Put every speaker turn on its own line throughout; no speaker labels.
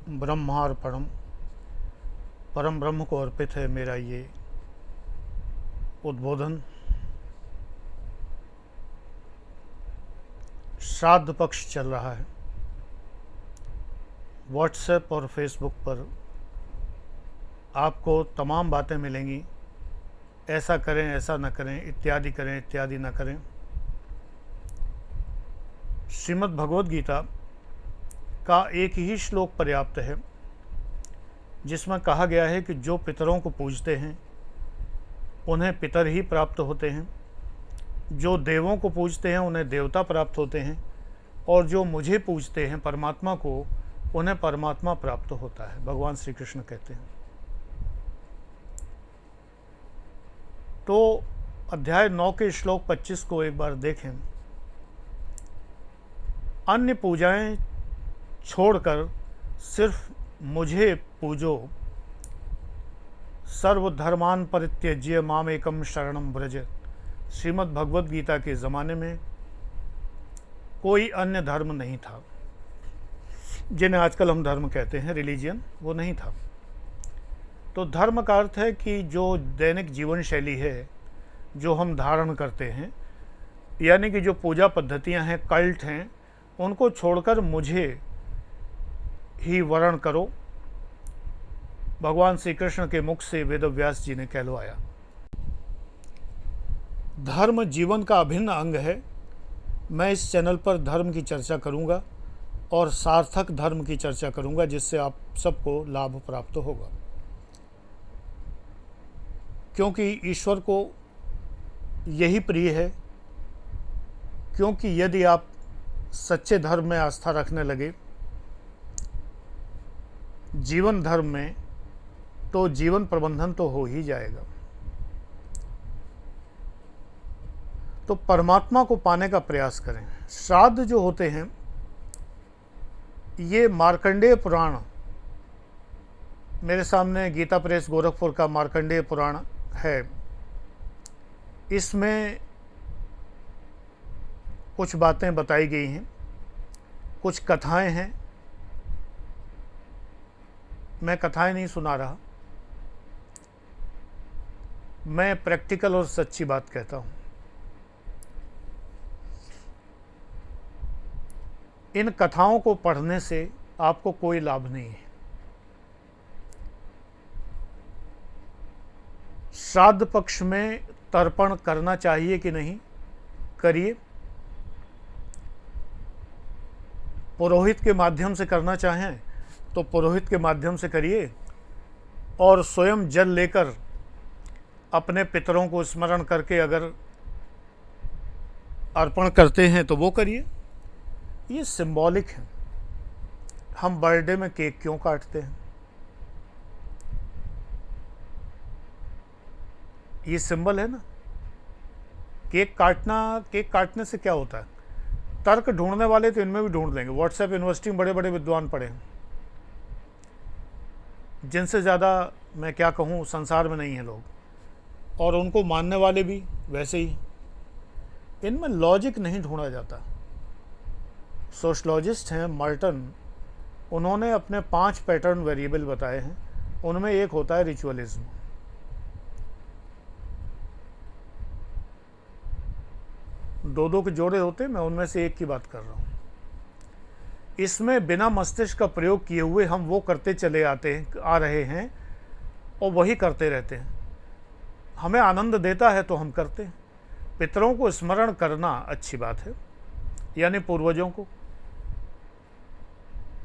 ब्रह्मार्पणम। परम ब्रह्म को अर्पित है मेरा ये उद्बोधन। श्राद्ध पक्ष चल रहा है। व्हाट्सएप और फेसबुक पर आपको तमाम बातें मिलेंगी, ऐसा करें, ऐसा न करें, इत्यादि करें, इत्यादि न करें। श्रीमद् भगवद गीता का एक ही श्लोक पर्याप्त है, जिसमें कहा गया है कि जो पितरों को पूजते हैं उन्हें पितर ही प्राप्त होते हैं, जो देवों को पूजते हैं उन्हें देवता प्राप्त होते हैं, और जो मुझे पूजते हैं परमात्मा को, उन्हें परमात्मा प्राप्त होता है। भगवान श्री कृष्ण कहते हैं। तो अध्याय 9 के श्लोक 25 को एक बार देखें। अन्य पूजाएं छोड़कर सिर्फ मुझे पूजो, सर्वधर्मान परित्यज्य माम एकम शरणम व्रज। श्रीमद् भगवद गीता के ज़माने में कोई अन्य धर्म नहीं था, जिन्हें आजकल हम धर्म कहते हैं, रिलीजियन, वो नहीं था। तो धर्म का अर्थ है कि जो दैनिक जीवन शैली है, जो हम धारण करते हैं, यानी कि जो पूजा पद्धतियां हैं, कल्ट हैं, उनको छोड़कर मुझे ही वर्ण करो। भगवान श्री कृष्ण के मुख से वेदव्यास जी ने कहलवाया। धर्म जीवन का अभिन्न अंग है। मैं इस चैनल पर धर्म की चर्चा करूंगा और सार्थक धर्म की चर्चा करूंगा, जिससे आप सबको लाभ प्राप्त होगा। क्योंकि ईश्वर को यही प्रिय है। क्योंकि यदि आप सच्चे धर्म में आस्था रखने लगे, जीवन धर्म में, तो जीवन प्रबंधन तो हो ही जाएगा। तो परमात्मा को पाने का प्रयास करें। श्राद्ध जो होते हैं, ये मार्कंडेय पुराण, मेरे सामने गीता प्रेस गोरखपुर का मार्कंडेय पुराण है। इसमें कुछ बातें बताई गई हैं, कुछ कथाएं हैं। मैं कथाएं नहीं सुना रहा, मैं प्रैक्टिकल और सच्ची बात कहता हूं। इन कथाओं को पढ़ने से आपको कोई लाभ नहीं है। श्राद्ध पक्ष में तर्पण करना चाहिए कि नहीं, करिए। पुरोहित के माध्यम से करना चाहें तो पुरोहित के माध्यम से करिए, और स्वयं जल लेकर अपने पितरों को स्मरण करके अगर अर्पण करते हैं तो वो करिए। ये सिंबॉलिक है। हम बर्थडे में केक क्यों काटते हैं? ये सिंबल है ना। केक काटने से क्या होता है? तर्क ढूंढने वाले तो इनमें भी ढूंढ लेंगे। व्हाट्सएप यूनिवर्सिटी में बड़े बड़े विद्वान पढ़े हैं, जिनसे ज़्यादा मैं क्या कहूँ संसार में नहीं है लोग, और उनको मानने वाले भी वैसे ही। इनमें लॉजिक नहीं ढूंढा जाता। सोशलॉजिस्ट हैं मर्टन, उन्होंने अपने 5 पैटर्न वेरिएबल बताए हैं। उनमें एक होता है रिचुअलिज्म। दो के जोड़े होते हैं, मैं उनमें से एक की बात कर रहा हूँ। इसमें बिना मस्तिष्क का प्रयोग किए हुए हम वो करते चले आ रहे हैं और वही करते रहते हैं। हमें आनंद देता है तो हम करते हैं। पितरों को स्मरण करना अच्छी बात है, यानी पूर्वजों को।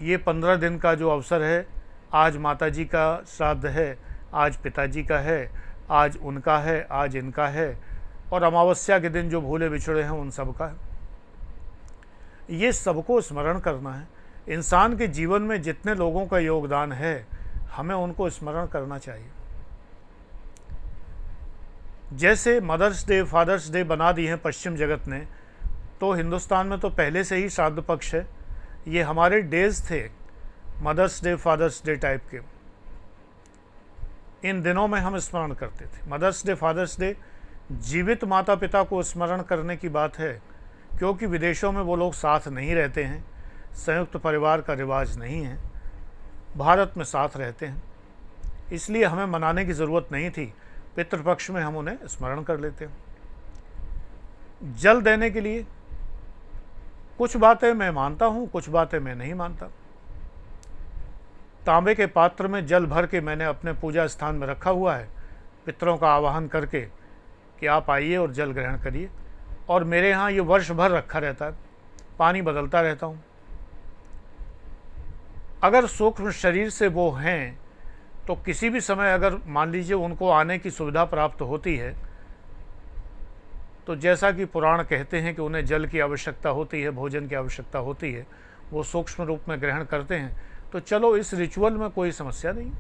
ये 15 दिन का जो अवसर है, आज माताजी का श्राद्ध है, आज पिताजी का है, आज उनका है, आज इनका है, और अमावस्या के दिन जो भूले बिछड़े हैं उन सब का है। ये सबको स्मरण करना है। इंसान के जीवन में जितने लोगों का योगदान है, हमें उनको स्मरण करना चाहिए। जैसे मदर्स डे, फादर्स डे बना दिए हैं पश्चिम जगत ने, तो हिंदुस्तान में तो पहले से ही श्राद्ध पक्ष है। ये हमारे डेज थे, mother's day, father's day type के। इन दिनों में हम स्मरण करते थे। मदर्स डे, फादर्स डे जीवित माता पिता को स्मरण करने की बात है, क्योंकि विदेशों में वो लोग साथ नहीं रहते हैं, संयुक्त परिवार का रिवाज नहीं है। भारत में साथ रहते हैं, इसलिए हमें मनाने की ज़रूरत नहीं थी। पितृपक्ष में हम उन्हें स्मरण कर लेते हैं। जल देने के लिए कुछ बातें मैं मानता हूँ, कुछ बातें मैं नहीं मानता। तांबे के पात्र में जल भर के मैंने अपने पूजा स्थान में रखा हुआ है, पितरों का आवाहन करके कि आप आइए और जल ग्रहण करिए। और मेरे यहाँ ये वर्ष भर रखा रहता है, पानी बदलता रहता हूँ। अगर सूक्ष्म शरीर से वो हैं तो किसी भी समय अगर मान लीजिए उनको आने की सुविधा प्राप्त होती है, तो जैसा कि पुराण कहते हैं कि उन्हें जल की आवश्यकता होती है, भोजन की आवश्यकता होती है, वो सूक्ष्म रूप में ग्रहण करते हैं, तो चलो इस रिचुअल में कोई समस्या नहीं।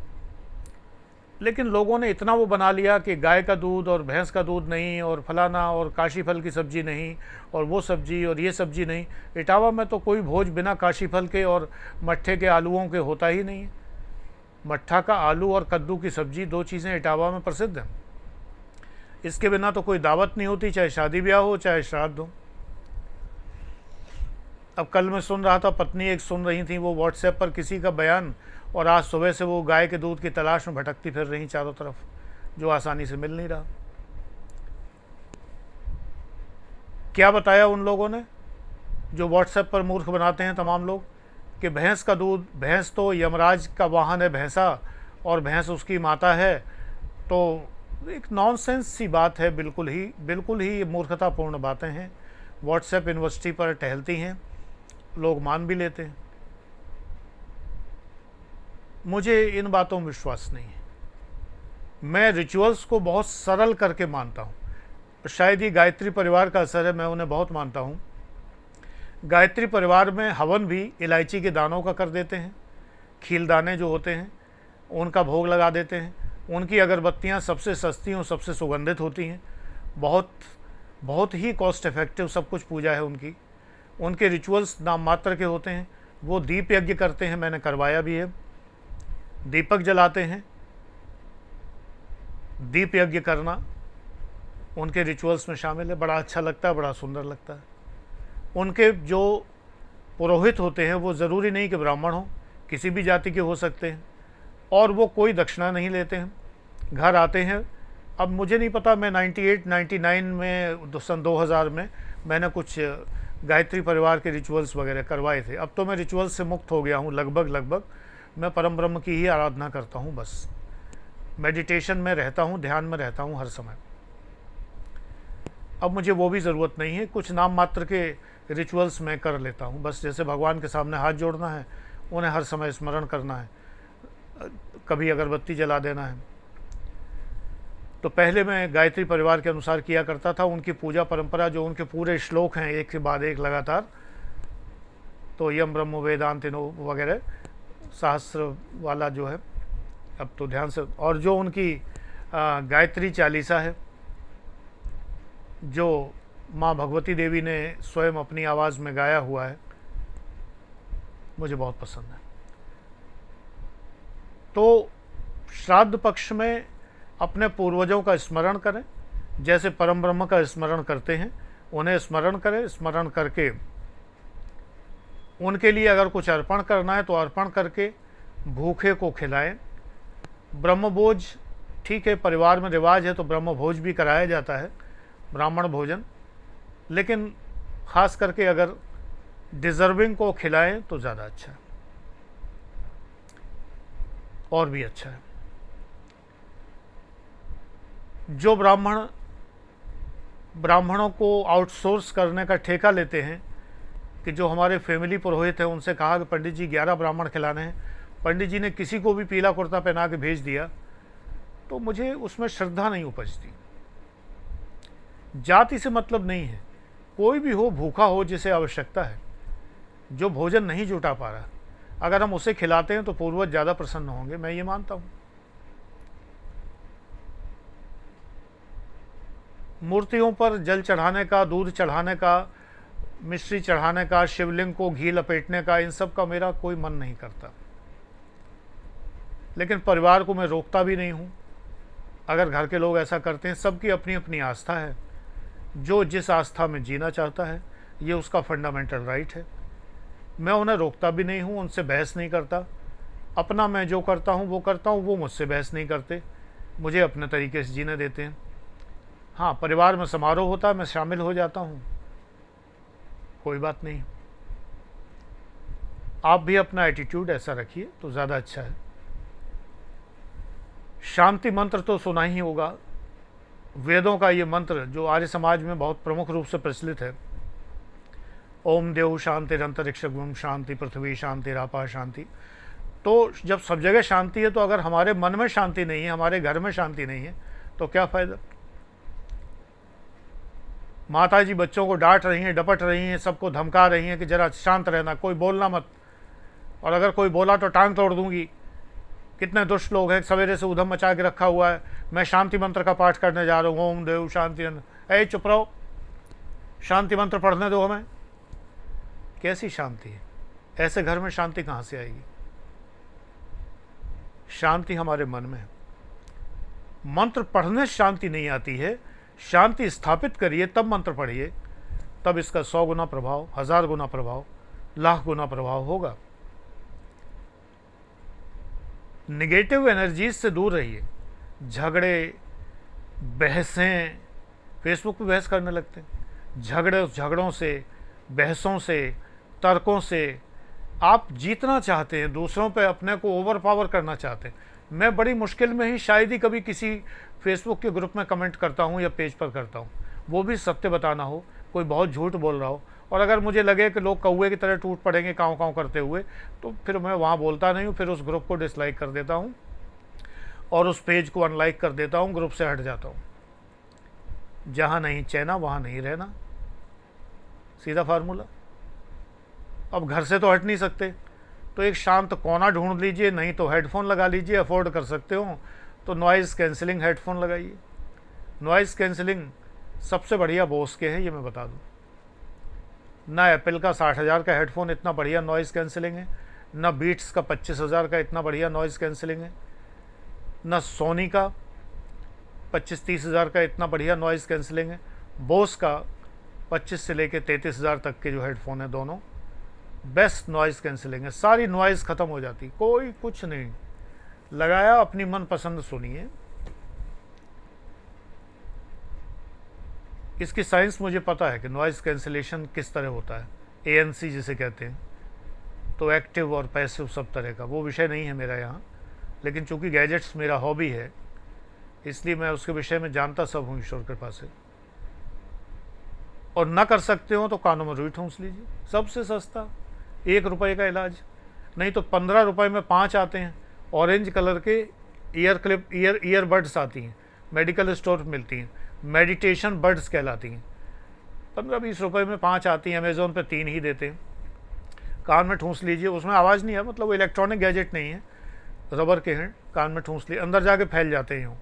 लेकिन लोगों ने इतना वो बना लिया कि गाय का दूध और भैंस का दूध नहीं, और फलाना और काशी फल की सब्ज़ी नहीं, और वो सब्ज़ी और ये सब्ज़ी नहीं। इटावा में तो कोई भोज बिना काशी फल के और मट्ठे के आलूओं के होता ही नहीं है। मट्ठा का आलू और कद्दू की सब्ज़ी, दो चीज़ें इटावा में प्रसिद्ध हैं। इसके बिना तो कोई दावत नहीं होती, चाहे शादी ब्याह हो चाहे श्राद्ध हो। अब कल मैं सुन रहा था, पत्नी एक सुन रही थी वो व्हाट्सएप पर किसी का बयान, और आज सुबह से वो गाय के दूध की तलाश में भटकती फिर रही चारों तरफ, जो आसानी से मिल नहीं रहा। क्या बताया उन लोगों ने जो व्हाट्सएप पर मूर्ख बनाते हैं तमाम लोग, कि भैंस का दूध, भैंस तो यमराज का वाहन है भैंसा, और भैंस उसकी माता है। तो एक नॉनसेंस सी बात है, बिल्कुल ही मूर्खतापूर्ण बातें हैं। व्हाट्सएप यूनिवर्सिटी पर टहलती हैं, लोग मान भी लेते हैं। मुझे इन बातों में विश्वास नहीं है। मैं रिचुअल्स को बहुत सरल करके मानता हूँ। शायद ये गायत्री परिवार का असर है, मैं उन्हें बहुत मानता हूँ। गायत्री परिवार में हवन भी इलायची के दानों का कर देते हैं, खीलदाने जो होते हैं उनका भोग लगा देते हैं। उनकी अगरबत्तियाँ सबसे सस्ती और सबसे सुगंधित होती हैं। बहुत ही कॉस्ट इफ़ेक्टिव सब कुछ पूजा है उनकी। उनके रिचुअल्स नाम मात्र के होते हैं। वो दीप यज्ञ करते हैं, मैंने करवाया भी है। दीपक जलाते हैं। दीप यज्ञ करना उनके रिचुअल्स में शामिल है। बड़ा अच्छा लगता है, बड़ा सुंदर लगता है। उनके जो पुरोहित होते हैं वो ज़रूरी नहीं कि ब्राह्मण हो, किसी भी जाति के हो सकते हैं, और वो कोई दक्षिणा नहीं लेते हैं। घर आते हैं। अब मुझे नहीं पता, मैं 98-99 में, सन 2000 में मैंने कुछ गायत्री परिवार के रिचुअल्स वगैरह करवाए थे। अब तो मैं रिचुअल्स से मुक्त हो गया हूँ लगभग। मैं परम ब्रह्म की ही आराधना करता हूँ, बस मेडिटेशन में रहता हूँ, ध्यान में रहता हूँ हर समय। अब मुझे वो भी ज़रूरत नहीं है। कुछ नाम मात्र के रिचुअल्स मैं कर लेता हूँ, बस जैसे भगवान के सामने हाथ जोड़ना है, उन्हें हर समय स्मरण करना है, कभी अगरबत्ती जला देना है। तो पहले मैं गायत्री परिवार के अनुसार किया करता था। उनकी पूजा परंपरा, जो उनके पूरे श्लोक हैं एक के बाद एक लगातार, तो यम ब्रह्म वेदांतिनो वगैरह सहस्त्र वाला जो है, अब तो ध्यान से, और जो उनकी गायत्री चालीसा है जो माँ भगवती देवी ने स्वयं अपनी आवाज़ में गाया हुआ है, मुझे बहुत पसंद है। तो श्राद्ध पक्ष में अपने पूर्वजों का स्मरण करें, जैसे परम ब्रह्म का स्मरण करते हैं, उन्हें स्मरण करें। स्मरण करके उनके लिए अगर कुछ अर्पण करना है तो अर्पण करके भूखे को खिलाएं। ब्रह्मभोज, ठीक है, परिवार में रिवाज है तो ब्रह्मभोज भी कराया जाता है, ब्राह्मण भोजन, लेकिन ख़ास करके अगर डिज़र्विंग को खिलाएं तो ज़्यादा अच्छा है, और भी अच्छा है। जो ब्राह्मणों को आउटसोर्स करने का ठेका लेते हैं, कि जो हमारे फैमिली पुरोहित हैं उनसे कहा कि पंडित जी 11 ब्राह्मण खिलाने हैं, पंडित जी ने किसी को भी पीला कुर्ता पहना के भेज दिया, तो मुझे उसमें श्रद्धा नहीं उपजती। जाति से मतलब नहीं है, कोई भी हो, भूखा हो, जिसे आवश्यकता है, जो भोजन नहीं जुटा पा रहा, अगर हम उसे खिलाते हैं तो पूर्वज ज़्यादा प्रसन्न होंगे, मैं ये मानता हूँ। मूर्तियों पर जल चढ़ाने का, दूध चढ़ाने का, मिश्री चढ़ाने का, शिवलिंग को घी लपेटने का, इन सब का मेरा कोई मन नहीं करता। लेकिन परिवार को मैं रोकता भी नहीं हूँ। अगर घर के लोग ऐसा करते हैं, सबकी अपनी अपनी आस्था है, जो जिस आस्था में जीना चाहता है ये उसका फंडामेंटल राइट है। मैं उन्हें रोकता भी नहीं हूँ, उनसे बहस नहीं करता। अपना मैं जो करता हूँ वो करता हूँ, वो मुझसे बहस नहीं करते, मुझे अपने तरीके से जीने देते हैं। हाँ, परिवार में समारोह होता है, मैं शामिल हो जाता हूँ, कोई बात नहीं। आप भी अपना एटीट्यूड ऐसा रखिए तो ज़्यादा अच्छा है। शांति मंत्र तो सुना ही होगा, वेदों का ये मंत्र जो आर्य समाज में बहुत प्रमुख रूप से प्रचलित है, ओम देव शांतिरंतरिक्षगुम शांति पृथ्वी शांति रापा शांति। तो जब सब जगह शांति है, तो अगर हमारे मन में शांति नहीं है, हमारे घर में शांति नहीं है, तो क्या फ़ायदा। माता जी बच्चों को डांट रही हैं, डपट रही हैं, सबको धमका रही हैं कि जरा शांत रहना, कोई बोलना मत, और अगर कोई बोला तो टांग तोड़ दूंगी। कितने दुष्ट लोग हैं, सवेरे से उधम मचा के रखा हुआ है, मैं शांति मंत्र का पाठ करने जा रहा हूँ, ओम देव शांति। ऐ चुप रहो, शांति मंत्र पढ़ने दो हमें। कैसी शांति है? ऐसे घर में शांति कहाँ से आएगी? शांति हमारे मन में है। मंत्र पढ़ने से शांति नहीं आती है, शांति स्थापित करिए तब मंत्र पढ़िए, तब इसका 100 गुना प्रभाव, 1000 गुना प्रभाव, लाख गुना प्रभाव होगा। निगेटिव एनर्जीज से दूर रहिए। झगड़े, बहसें, फेसबुक पे बहस करने लगते हैं, झगड़ों से, बहसों से, तर्कों से आप जीतना चाहते हैं, दूसरों पे अपने को ओवर पावर करना चाहते हैं। मैं बड़ी मुश्किल में ही शायद ही कभी किसी फेसबुक के ग्रुप में कमेंट करता हूँ या पेज पर करता हूँ, वो भी सत्य बताना हो, कोई बहुत झूठ बोल रहा हो, और अगर मुझे लगे कि लोग कौवे की तरह टूट पड़ेंगे काँव काँव करते हुए, तो फिर मैं वहाँ बोलता नहीं हूँ, फिर उस ग्रुप को डिसलाइक कर देता हूँ और उस पेज को अनलाइक कर देता हूँ, ग्रुप से हट जाता हूँ। जहाँ नहीं चैना वहाँ नहीं रहना, सीधा फार्मूला। अब घर से तो हट नहीं सकते, तो एक शांत कोना ढूंढ लीजिए, नहीं तो हेडफोन लगा लीजिए, अफोर्ड कर सकते हो तो नॉइज़ कैंसिलिंग हेडफोन लगाइए। नॉइज़ कैंसिलिंग सबसे बढ़िया बोस के हैं, ये मैं बता दूं। ना एप्पल का 60,000 का हेडफोन इतना बढ़िया नॉइज़ कैंसिलिंग है, ना बीट्स का 25,000 का इतना बढ़िया नॉइज़ कैंसिलिंग है, ना सोनी का 25-30,000 का इतना बढ़िया नॉइज़ कैंसिलिंग है। बोस का 25 से लेके 33,000 तक के जो हेडफोन है, दोनों बेस्ट नॉइज़ कैंसिलिंग है। सारी नॉइज़ ख़त्म हो जाती, कोई कुछ नहीं लगाया, अपनी मन पसंद सुनिए। इसकी साइंस मुझे पता है कि नॉइज़ कैंसिलेशन किस तरह होता है, ANC जिसे कहते हैं। तो एक्टिव और पैसिव सब तरह का, वो विषय नहीं है मेरा यहाँ, लेकिन चूंकि गैजेट्स मेरा हॉबी है, इसलिए मैं उसके विषय में जानता सब हूँ ईश्वर कृपा से। और ना कर सकते हो तो कानों में रुई ठूंस लीजिए, सबसे सस्ता, 1 रुपये का इलाज। नहीं तो 15 रुपये में 5 आते हैं, ऑरेंज कलर के ईयरबड्स आती हैं, मेडिकल स्टोर पर मिलती हैं, मेडिटेशन बड्स कहलाती हैं। 15-20 रुपये में 5 आती हैं, अमेज़ोन पे 3 ही देते हैं। कान में ठूंस लीजिए, उसमें आवाज़ नहीं है, मतलब वो इलेक्ट्रॉनिक गैजेट नहीं है, रबर के हैं। कान में ठूंस लिए, अंदर जाके फैल जाते हैं,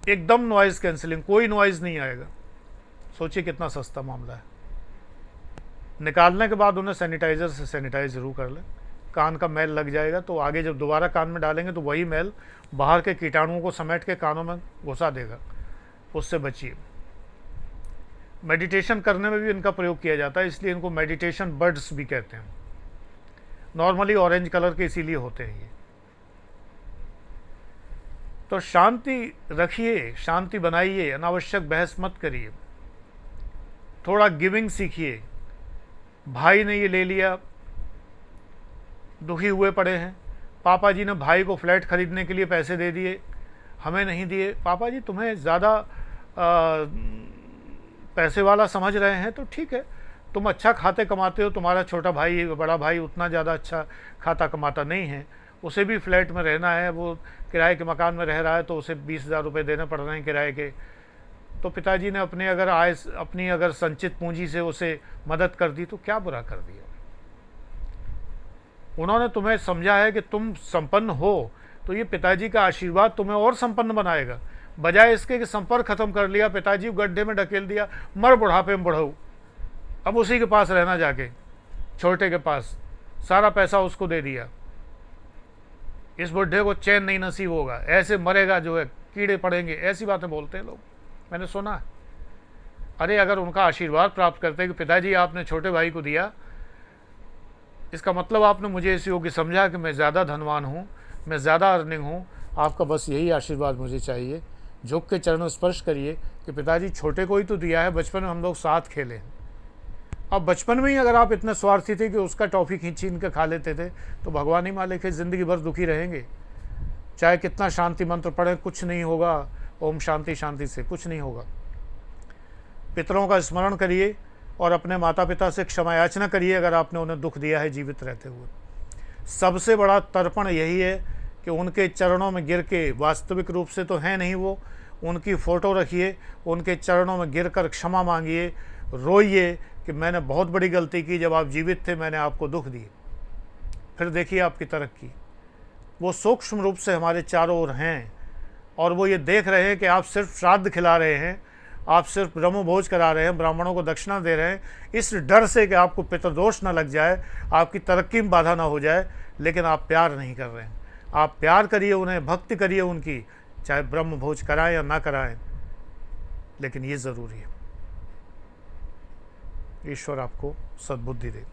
एकदम नॉइज़ कैंसिलिंग, कोई नॉइज़ नहीं आएगा। सोचिए कितना सस्ता मामला है। निकालने के बाद उन्हें सैनिटाइज़र से सैनिटाइज जरूर कर लें, कान का मैल लग जाएगा तो आगे जब दोबारा कान में डालेंगे तो वही मैल बाहर के कीटाणुओं को समेट के कानों में घुसा देगा, उससे बचिए। मेडिटेशन करने में भी इनका प्रयोग किया जाता है, इसलिए इनको मेडिटेशन बर्ड्स भी कहते हैं। नॉर्मली ऑरेंज कलर के इसीलिए होते हैं ये। तो शांति रखिए, शांति बनाइए, अनावश्यक बहस मत करिए, थोड़ा गिविंग सीखिए। भाई ने ये ले लिया, दुखी हुए पड़े हैं, पापा जी ने भाई को फ्लैट खरीदने के लिए पैसे दे दिए, हमें नहीं दिए। पापा जी तुम्हें ज़्यादा पैसे वाला समझ रहे हैं तो ठीक है, तुम अच्छा खाते कमाते हो, तुम्हारा छोटा भाई बड़ा भाई उतना ज़्यादा अच्छा खाता कमाता नहीं है, उसे भी फ्लैट में रहना है, वो किराए के मकान में रह रहा है तो उसे 20,000 रुपये देने पड़ रहे हैं किराए के। तो पिताजी ने अपनी अगर संचित पूंजी से उसे मदद कर दी तो क्या बुरा कर दिया। उन्होंने तुम्हें समझा है कि तुम संपन्न हो, तो ये पिताजी का आशीर्वाद तुम्हें और संपन्न बनाएगा। बजाय इसके कि संपर्क खत्म कर लिया, पिताजी को गड्ढे में ढकेल दिया, मर बुढ़ापे में बढ़ाऊ, अब उसी के पास रहना, जाके छोटे के पास सारा पैसा उसको दे दिया, इस बुढ़े को चैन नहीं नसीब होगा, ऐसे मरेगा जो है, कीड़े पड़ेंगे, ऐसी बातें बोलते हैं लोग, मैंने सुना है। अरे अगर उनका आशीर्वाद प्राप्त करते कि पिताजी आपने छोटे भाई को दिया इसका मतलब आपने मुझे इस योग्य समझा कि मैं ज़्यादा धनवान हूँ, मैं ज़्यादा अर्निंग हूँ। आपका बस यही आशीर्वाद मुझे चाहिए। झुक के चरणों स्पर्श करिए कि पिताजी छोटे को ही तो दिया है, बचपन में हम लोग साथ खेले हैं। अब बचपन में ही अगर आप इतने स्वार्थी थे कि उसका टॉफ़ी छीन के खा लेते थे, तो भगवान ही मालिक है, ज़िंदगी भर दुखी रहेंगे। चाहे कितना शांति मंत्र पढ़े, कुछ नहीं होगा। ओम शांति शांति से कुछ नहीं होगा। पितरों का स्मरण करिए और अपने माता पिता से क्षमा याचना करिए अगर आपने उन्हें दुख दिया है जीवित रहते हुए। सबसे बड़ा तर्पण यही है कि उनके चरणों में गिर के, वास्तविक रूप से तो है नहीं वो, उनकी फ़ोटो रखिए, उनके चरणों में गिरकर क्षमा मांगिए, रोइए कि मैंने बहुत बड़ी गलती की, जब आप जीवित थे मैंने आपको दुख दिए। फिर देखिए आपकी तरक्की। वो सूक्ष्म रूप से हमारे चारों ओर हैं और वो ये देख रहे हैं कि आप सिर्फ श्राद्ध खिला रहे हैं, आप सिर्फ ब्रह्मभोज करा रहे हैं, ब्राह्मणों को दक्षिणा दे रहे हैं, इस डर से कि आपको पितृदोष ना लग जाए, आपकी तरक्की में बाधा ना हो जाए। लेकिन आप प्यार नहीं कर रहे हैं। आप प्यार करिए उन्हें, भक्ति करिए उनकी, चाहे ब्रह्मभोज कराएं या ना कराएं, लेकिन ये ज़रूरी है। ईश्वर आपको सद्बुद्धि दे।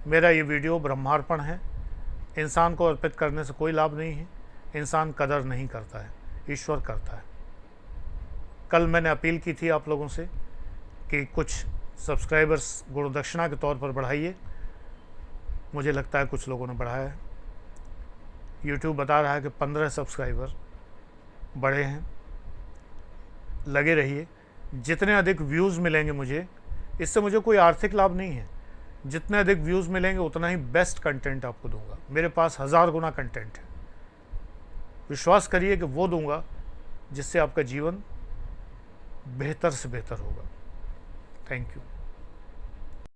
मेरा ये वीडियो ब्रह्मार्पण है। इंसान को अर्पित करने से कोई लाभ नहीं है। इंसान कदर नहीं करता है, ईश्वर करता है। कल मैंने अपील की थी आप लोगों से कि कुछ सब्सक्राइबर्स गुरुदक्षिणा के तौर पर बढ़ाइए। मुझे लगता है कुछ लोगों ने बढ़ाया है। यूट्यूब बता रहा है कि 15 सब्सक्राइबर बढ़े हैं। लगे रहिए। जितने अधिक व्यूज़ मिलेंगे मुझे, इससे मुझे कोई आर्थिक लाभ नहीं है। जितने अधिक व्यूज़ मिलेंगे उतना ही बेस्ट कंटेंट आपको दूंगा। मेरे पास 1000 गुना कंटेंट है। विश्वास करिए कि वो दूंगा जिससे आपका जीवन बेहतर से बेहतर होगा। Thank you.